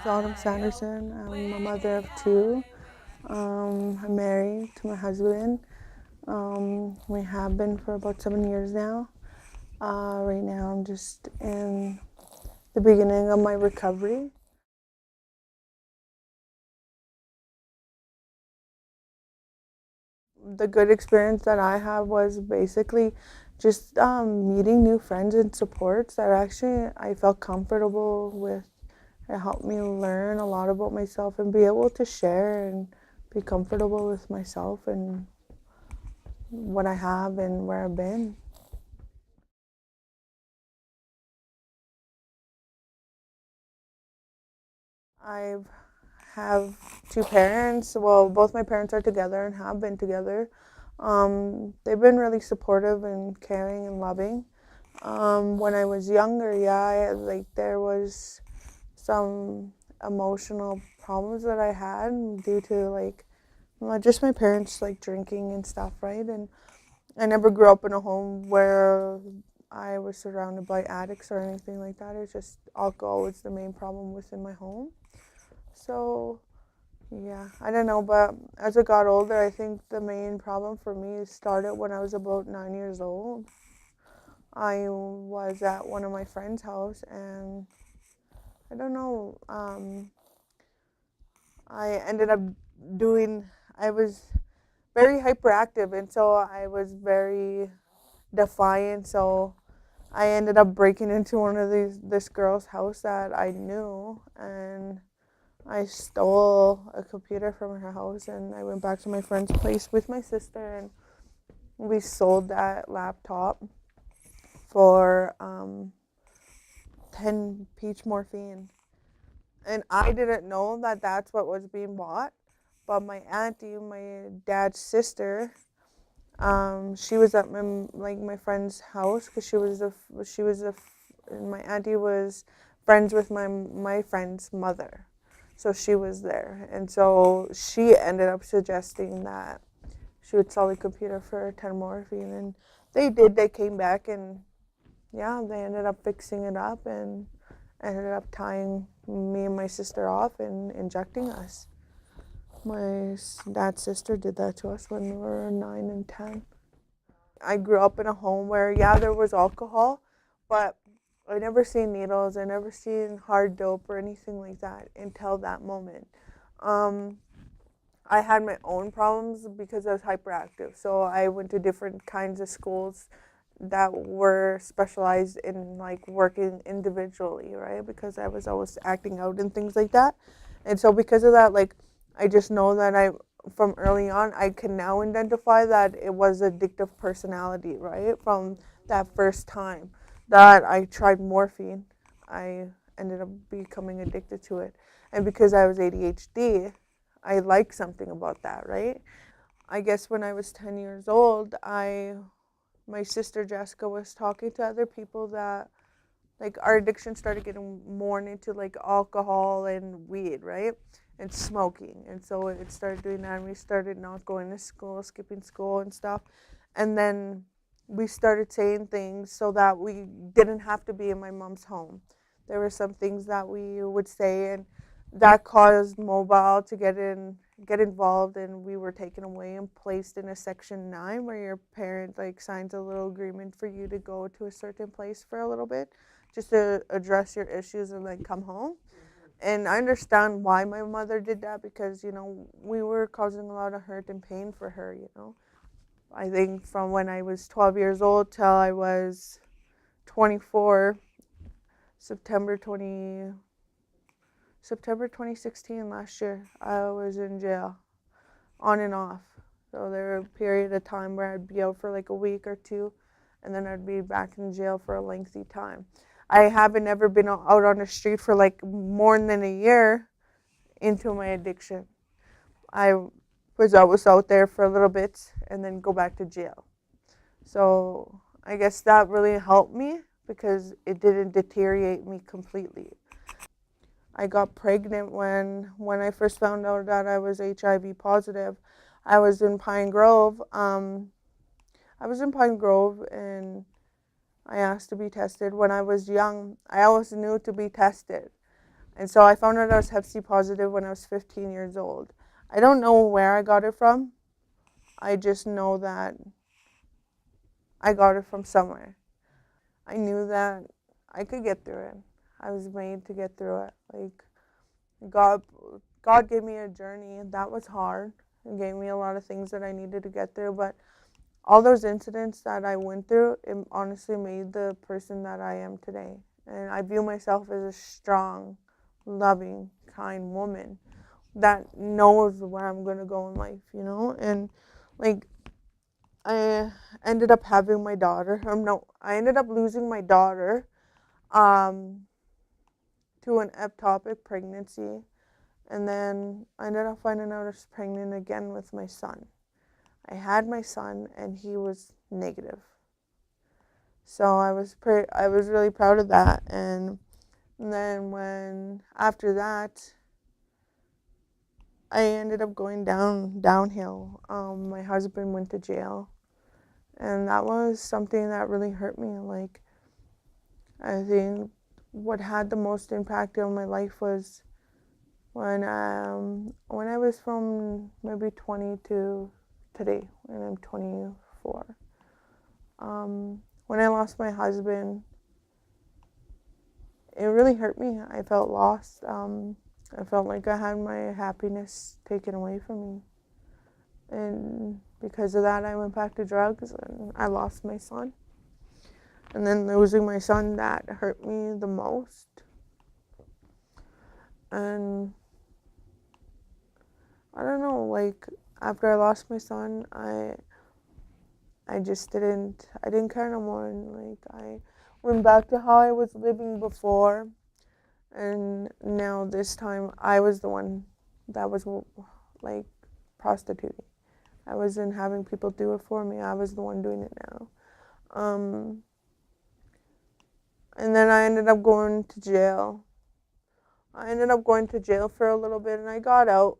is Autumn Sanderson. I'm a mother of two. I'm married to my husband. We have been for about 7 years now. Right now, I'm just in the beginning of my recovery. The good experience that I have was basically just meeting new friends and supports that actually I felt comfortable with. It helped me learn a lot about myself and be able to share and be comfortable with myself and what I have and where I've been. I have two parents. Well, both my parents are together and have been together. They've been really supportive and caring and loving. When I was younger, like there was some emotional problems that I had due to just my parents like drinking and stuff, right? And I never grew up in a home where I was surrounded by addicts or anything like that. It's just alcohol was the main problem within my home. So, yeah, I don't know, but as I got older, I think the main problem for me started when I was about 9 years old. I was at one of my friend's house, and I don't know, I ended up doing, I was very hyperactive, and so I was very defiant. So I ended up breaking into this girl's house that I knew, and I stole a computer from her house, and I went back to my friend's place with my sister, and we sold that laptop for 10 peach morphine. And I didn't know that that's what was being bought, but my auntie, my dad's sister, she was at my friend's house because my auntie was friends with my friend's mother, so she was there, and so she ended up suggesting that she would sell the computer for 10 morphine, and they did. They came back, and yeah, they ended up fixing it up and ended up tying me and my sister off and injecting us. My dad's sister did that to us when we were 9 and 10. I grew up in a home where, yeah, there was alcohol, but I never seen needles. I never seen hard dope or anything like that until that moment. Um, I had my own problems because I was hyperactive. So I went to different kinds of schools that were specialized in like working individually, right? Because I was always acting out and things like that. And so because of that, like I just know that from early on I can now identify that it was addictive personality, right? From that first time that I tried morphine, I ended up becoming addicted to it. And because I was ADHD, I like something about that, right? I guess when I was 10 years old, my sister Jessica was talking to other people that like our addiction started getting more into like alcohol and weed, right? And smoking. And so it started doing that, and we started not going to school, skipping school and stuff. And then we started saying things so that we didn't have to be in my mom's home. There were some things that we would say, and that caused mobile to get involved, and we were taken away and placed in a section 9 where your parent like signs a little agreement for you to go to a certain place for a little bit just to address your issues and then come home. And I understand why my mother did that, because we were causing a lot of hurt and pain for her. I think from when I was 12 years old till I was 24, september 20 September 2016, last year, I was in jail on and off. So there were a period of time where I'd be out for like a week or two, and then I'd be back in jail for a lengthy time. I haven't ever been out on the street for like more than a year into my addiction. I was always out there for a little bit and then go back to jail. So I guess that really helped me because it didn't deteriorate me completely. I got pregnant when I first found out that I was HIV positive. I was in Pine Grove. And I asked to be tested when I was young. I always knew to be tested. And so I found out I was Hep C positive when I was 15 years old. I don't know where I got it from. I just know that I got it from somewhere. I knew that I could get through it. I was made to get through it. Like God, God gave me a journey that was hard. It gave me a lot of things that I needed to get through. But all those incidents that I went through, it honestly made the person that I am today. And I view myself as a strong, loving, kind woman that knows where I'm gonna go in life, you know? And like I ended up having my daughter. No, I ended up losing my daughter um, to an ectopic pregnancy. And then I ended up finding out I was pregnant again with my son. I had my son and he was negative. So I was really proud of that. And then when after that I ended up going downhill. My husband went to jail, and that was something that really hurt me. Like I think what had the most impact on my life was when I was from maybe 20 to today, when I'm 24. When I lost my husband, it really hurt me. I felt lost. I felt like I had my happiness taken away from me. And because of that, I went back to drugs and I lost my son. And then losing my son, that hurt me the most. And I don't know, like after I lost my son, I just I didn't care no more. And like I went back to how I was living before. And now this time I was the one that was like prostituting. I wasn't having people do it for me. I was the one doing it now. And then I ended up going to jail. I ended up going to jail for a little bit and I got out.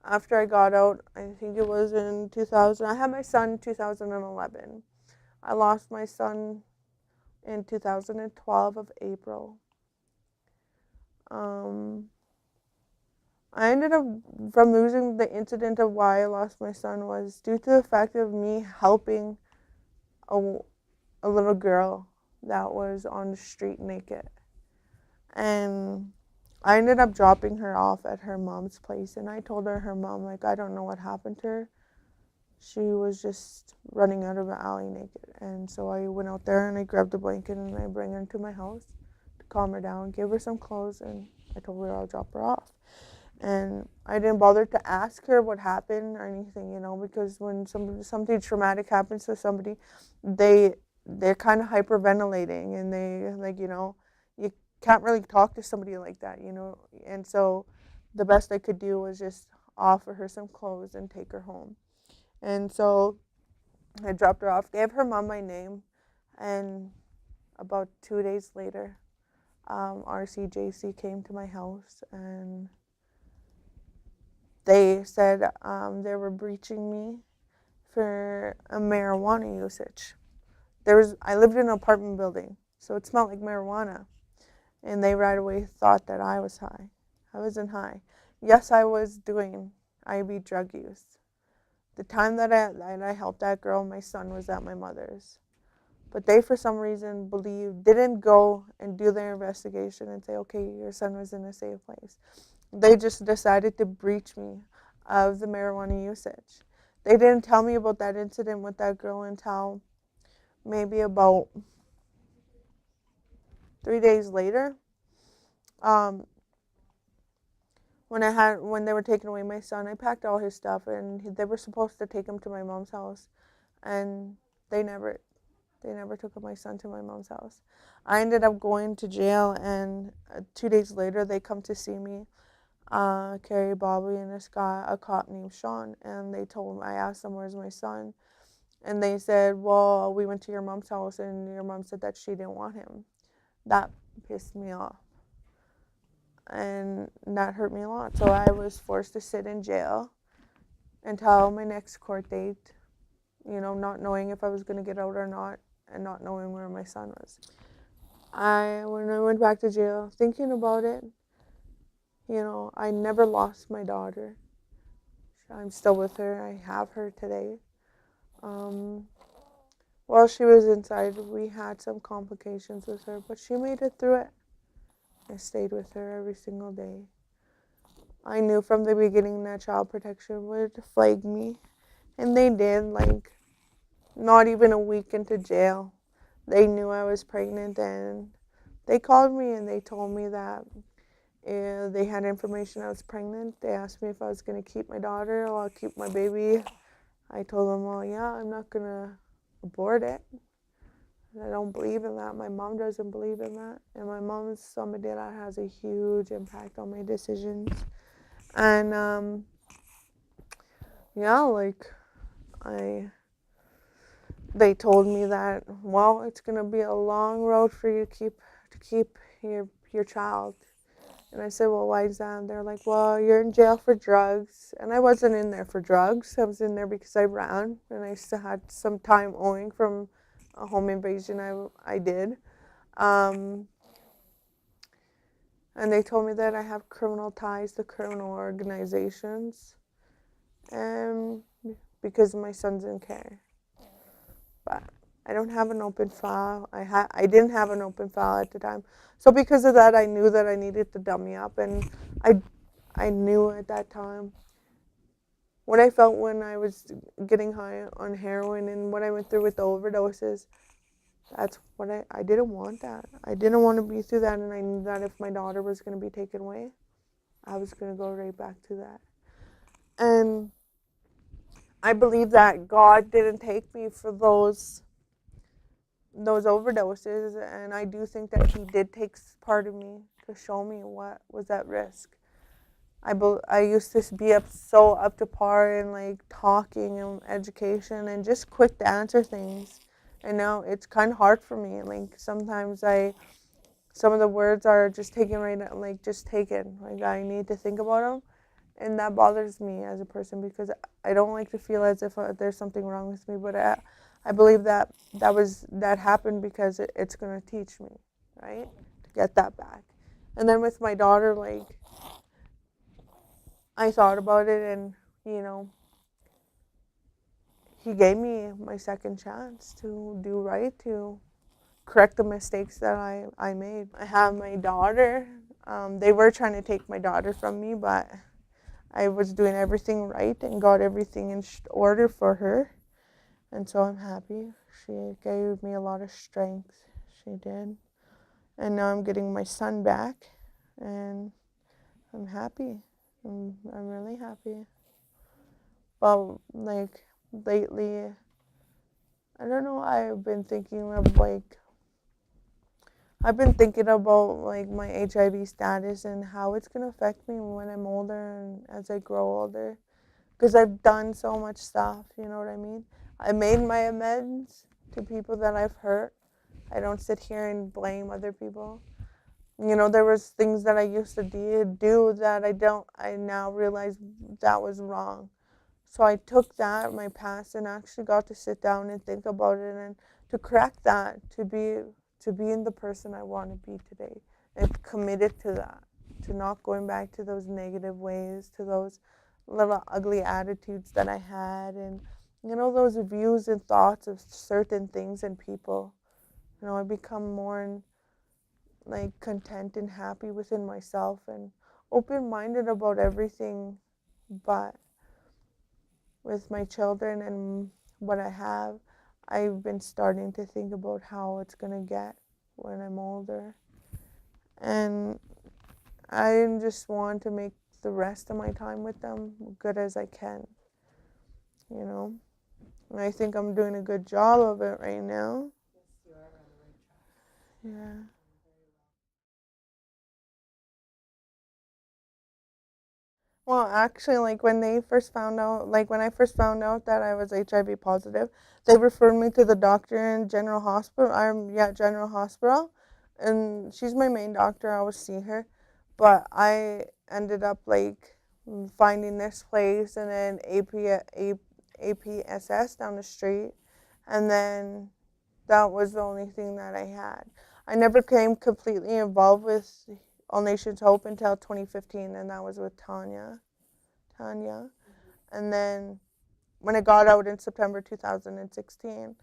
After I got out, I think it was in 2000. I had my son in 2011. I lost my son in 2012 of April. I ended up from losing the incident of why I lost my son was due to the fact of me helping a, a little girl that was on the street naked. And I ended up dropping her off at her mom's place and I told her mom, like, I don't know what happened to her. She was just running out of the alley naked. And so I went out there and I grabbed a blanket and I bring her into my house to calm her down, give her some clothes, and I told her I'll drop her off. And I didn't bother to ask her what happened or anything, you know, because when something traumatic happens to somebody, they're kind of hyperventilating and they like, you know, you can't really talk to somebody like that, you know. And so the best I could do was just offer her some clothes and take her home. And so I dropped her off, gave her mom my name, and about 2 days later, RCJC came to my house and they said they were breaching me for a marijuana usage. I lived in an apartment building, so it smelled like marijuana, and they right away thought that I was high. I wasn't high. Yes, I was doing IB drug use. The time that I helped that girl, my son was at my mother's. But they, for some reason, didn't go and do their investigation and say, okay, your son was in a safe place. They just decided to breach me of the marijuana usage. They didn't tell me about that incident with that girl until maybe about 3 days later. Um, when they were taking away my son, I packed all his stuff and they were supposed to take him to my mom's house, and they never took my son to my mom's house. I ended up going to jail, and 2 days later they come to see me, Carrie, Bobby, and a cop named Sean, and I asked them, where's my son? And they said, well, we went to your mom's house and your mom said that she didn't want him. That pissed me off. And that hurt me a lot. So I was forced to sit in jail until my next court date, you know, not knowing if I was going to get out or not, and not knowing where my son was. When I went back to jail, thinking about it, I never lost my daughter. I'm still with her. I have her today. Um, while she was inside, we had some complications with her, but she made it through it. I stayed with her every single day. I knew from the beginning that child protection would flag me, and they did. Like, not even a week into jail, they knew I was pregnant, and they called me and they told me that they had information I was pregnant. They asked me if I was going to keep my daughter or I'll keep my baby. I told them, well, yeah, I'm not going to abort it. I don't believe in that. My mom doesn't believe in that. And my mom is somebody that has a huge impact on my decisions. And yeah, like they told me that, well, it's gonna be a long road for you to keep your child. And I said, well, why is that? And they're like, well, you're in jail for drugs. And I wasn't in there for drugs. I was in there because I ran, and I still had some time owing from a home invasion I did. And they told me that I have criminal ties to criminal organizations, and because my son's in care. But I don't have an open file. I didn't have an open file at the time. So because of that, I knew that I needed to dummy up, and I knew at that time what I felt when I was getting high on heroin and what I went through with the overdoses. That's what I didn't want that. I didn't want to be through that, and I knew that if my daughter was going to be taken away, I was going to go right back to that. And I believe that God didn't take me for those overdoses, and I do think that He did take part of me to show me what was at risk. I used to be up to par in like talking and education and just quick to answer things, and now it's kind of hard for me. Like sometimes some of the words are just taken right now, like just taken. Like I need to think about them, and that bothers me as a person because I don't like to feel as if there's something wrong with me. But I believe that happened because it's gonna teach me, right, to get that back. And then with my daughter, like I thought about it, and you know, He gave me my second chance to do right, to correct the mistakes that I made. I have my daughter. They were trying to take my daughter from me, but I was doing everything right and got everything in order for her. And so I'm happy. She gave me a lot of strength. She did. And now I'm getting my son back, and I'm happy. I'm really happy. Well, like lately, I don't know, I've been thinking about like my HIV status and how it's gonna affect me when I'm older and as I grow older, because I've done so much stuff. You know what I mean? I made my amends to people that I've hurt. I don't sit here and blame other people. There was things that I used to do that I now realize that was wrong. So I took that, my past, and actually got to sit down and think about it and to correct that, to be in the person I want to be today, and committed to that, to not going back to those negative ways, to those little ugly attitudes that I had, and those views and thoughts of certain things and people. I become more like content and happy within myself and open-minded about everything, but with my children and what I have, I've been starting to think about how it's going to get when I'm older. And I just want to make the rest of my time with them good as I can, you know. And I think I'm doing a good job of it right now. Yeah. Well, actually, like when I first found out that I was HIV positive, they referred me to the doctor in General Hospital. General Hospital, and she's my main doctor. I always see her, but I ended up like finding this place, and then APSS down the street, and then that was the only thing that I had. I never came completely involved with All Nations Hope until 2015, and that was with Tanya. And then when I got out in September 2016,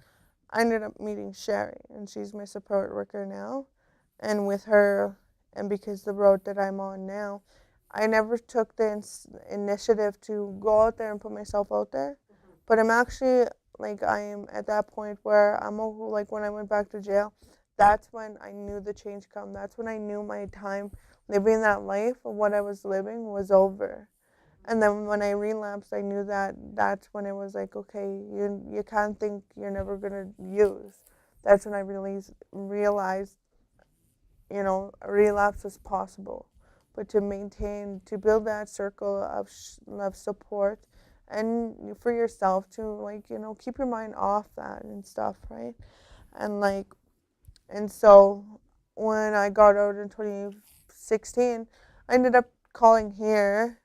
I ended up meeting Sherry, and she's my support worker now. And with her, and because the road that I'm on now, I never took the initiative to go out there and put myself out there. But I'm actually, like, I am at that point where I'm, like, when I went back to jail, that's when I knew the change come. That's when I knew my time living that life of what I was living was over. And then when I relapsed, I knew that that's when it was like, okay, you can't think you're never going to use. That's when I realized, you know, a relapse is possible. But to build that circle of support and for yourself to, like, you know, keep your mind off that and stuff, right? And so when I got out in 2016, I ended up calling here.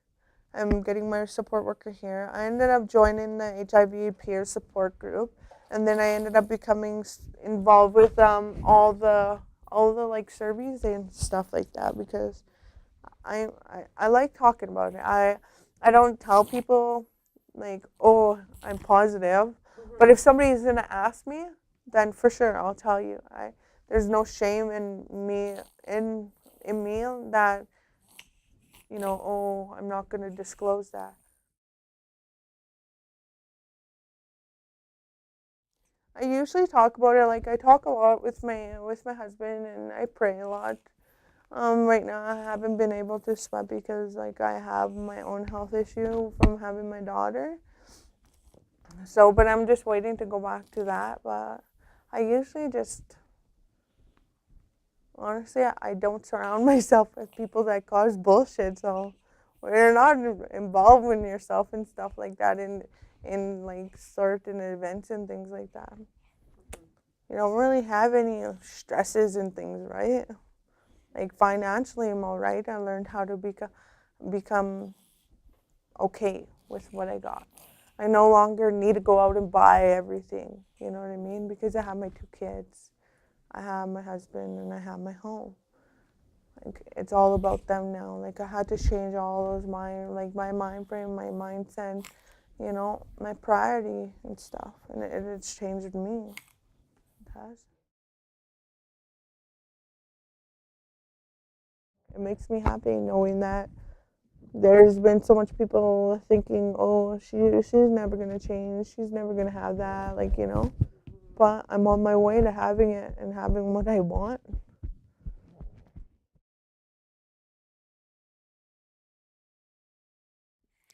I'm getting my support worker here. I ended up joining the HIV peer support group, and then I ended up becoming involved with all the like surveys and stuff like that, because I like talking about it. I don't tell people, like, oh, I'm positive, but if somebody's gonna ask me, then for sure I'll tell you. There's no shame in me that, you know, oh, I'm not gonna disclose that. I usually talk about it, like, I talk a lot with my husband, and I pray a lot. Right now I haven't been able to sweat because, like, I have my own health issue from having my daughter. So, but I'm just waiting to go back to that. But I usually just, honestly, I don't surround myself with people that cause bullshit. So, when you're not involved in yourself and stuff like that in like certain events and things like that, you don't really have any stresses and things, right? Like, financially, I'm all right. I learned how to become okay with what I got. I no longer need to go out and buy everything, you know what I mean? Because I have my 2 kids. I have my husband and I have my home. Like, it's all about them now. Like, I had to change all those my mind frame, my mindset, you know, my priority and stuff. And it's changed me. It has. It makes me happy knowing that there's been so much people thinking, oh, she's never going to change. She's never going to have that, like, you know. But I'm on my way to having it and having what I want.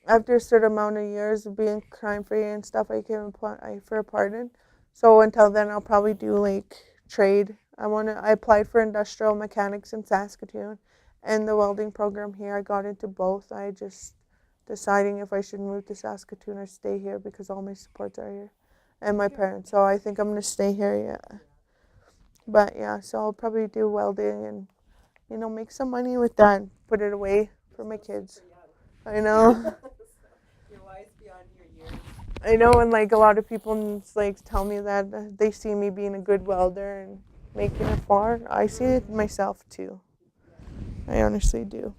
After a certain amount of years of being crime-free and stuff, I apply for a pardon. So until then, I'll probably do, like, trade. I applied for industrial mechanics in Saskatoon and the welding program here. I got into both. I just deciding if I should move to Saskatoon or stay here because all my supports are here and my parents. So I think I'm going to stay here, yeah. But yeah, so I'll probably do welding and, you know, make some money with that, put it away for my kids. I know. You're wise beyond your years. I know, and, like, a lot of people, like, tell me that they see me being a good welder and making it far. I see it myself too. I honestly do.